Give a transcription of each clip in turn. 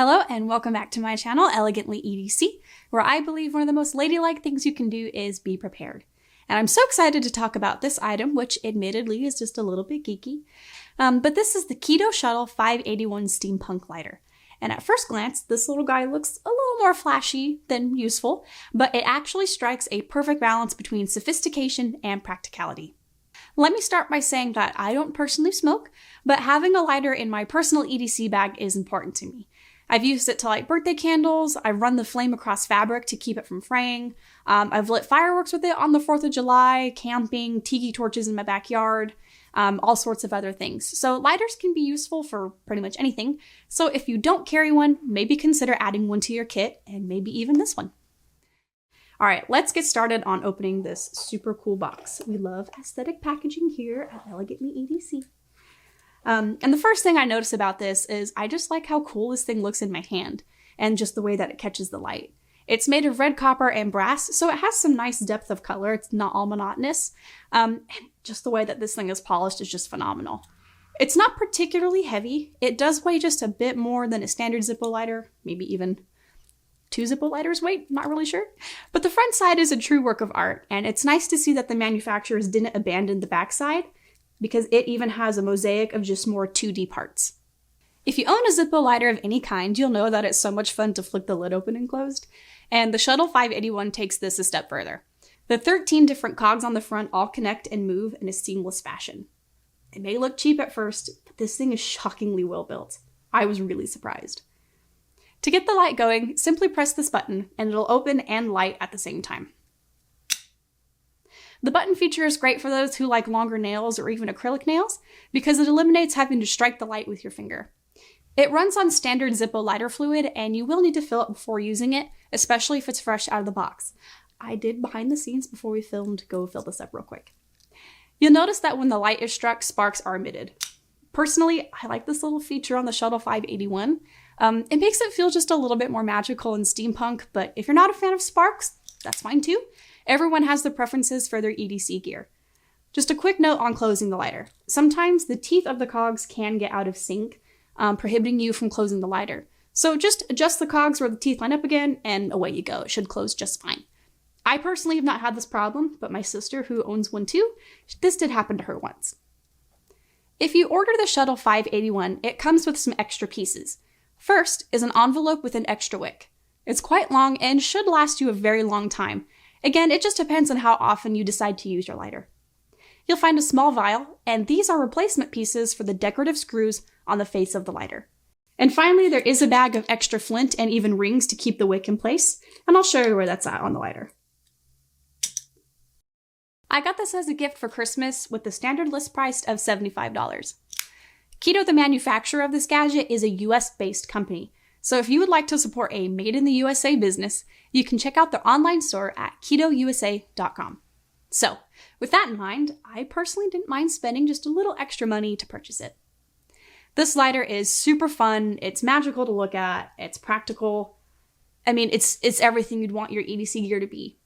Hello and welcome back to my channel, Elegantly EDC, where I believe one of the most ladylike things you can do is be prepared. And I'm so excited to talk about this item, which admittedly is just a little bit geeky. But this is the Ketuo Shuttle 581 steampunk lighter. And at first glance, this little guy looks a little more flashy than useful, but it actually strikes a perfect balance between sophistication and practicality. Let me start by saying that I don't personally smoke, but having a lighter in my personal EDC bag is important to me. I've used it to light birthday candles, I've run the flame across fabric to keep it from fraying, I've lit fireworks with it on the 4th of July, camping, tiki torches in my backyard, all sorts of other things. So lighters can be useful for pretty much anything. So if you don't carry one, maybe consider adding one to your kit, and maybe even this one. All right, let's get started on opening this super cool box. We love aesthetic packaging here at Elegantly EDC. And the first thing I notice about this is I just like how cool this thing looks in my hand and just the way that it catches the light. It's made of red copper and brass, so it has some nice depth of color. It's not all monotonous. And just the way that this thing is polished is just phenomenal. It's not particularly heavy. It does weigh just a bit more than a standard Zippo lighter, maybe even 2 Zippo lighters weight, not really sure. But the front side is a true work of art, and it's nice to see that the manufacturers didn't abandon the back side, because it even has a mosaic of just more 2D parts. If you own a Zippo lighter of any kind, you'll know that it's so much fun to flick the lid open and closed, and the Shuttle 581 takes this a step further. The 13 different cogs on the front all connect and move in a seamless fashion. It may look cheap at first, but this thing is shockingly well built. I was really surprised. To get the light going, simply press this button and it'll open and light at the same time. The button feature is great for those who like longer nails or even acrylic nails because it eliminates having to strike the light with your finger. It runs on standard Zippo lighter fluid and you will need to fill it before using it, especially if it's fresh out of the box. I did behind the scenes before we filmed go fill this up real quick. You'll notice that when the light is struck, sparks are emitted. Personally, I like this little feature on the Shuttle 581. It makes it feel just a little bit more magical and steampunk, but if you're not a fan of sparks, that's fine too. Everyone has their preferences for their EDC gear. Just a quick note on closing the lighter. Sometimes the teeth of the cogs can get out of sync, prohibiting you from closing the lighter. So just adjust the cogs where the teeth line up again, and away you go. It should close just fine. I personally have not had this problem, but my sister, who owns one too, this did happen to her once. If you order the Shuttle 581, it comes with some extra pieces. First is an envelope with an extra wick. It's quite long and should last you a very long time. Again, it just depends on how often you decide to use your lighter. You'll find a small vial, and these are replacement pieces for the decorative screws on the face of the lighter. And finally, there is a bag of extra flint and even rings to keep the wick in place, and I'll show you where that's at on the lighter. I got this as a gift for Christmas with the standard list price of $75. Ketuo, the manufacturer of this gadget, is a US-based company. So if you would like to support a made-in-the-USA business, you can check out their online store at KetuoUSA.com. So with that in mind, I personally didn't mind spending just a little extra money to purchase it. This lighter is super fun, it's magical to look at, it's practical. I mean, it's everything you'd want your EDC gear to be.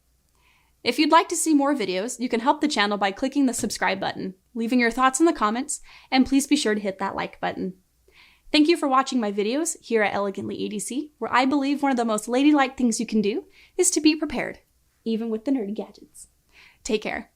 If you'd like to see more videos, you can help the channel by clicking the subscribe button, leaving your thoughts in the comments, and please be sure to hit that like button. Thank you for watching my videos here at Elegantly EDC, where I believe one of the most ladylike things you can do is to be prepared, even with the nerdy gadgets. Take care.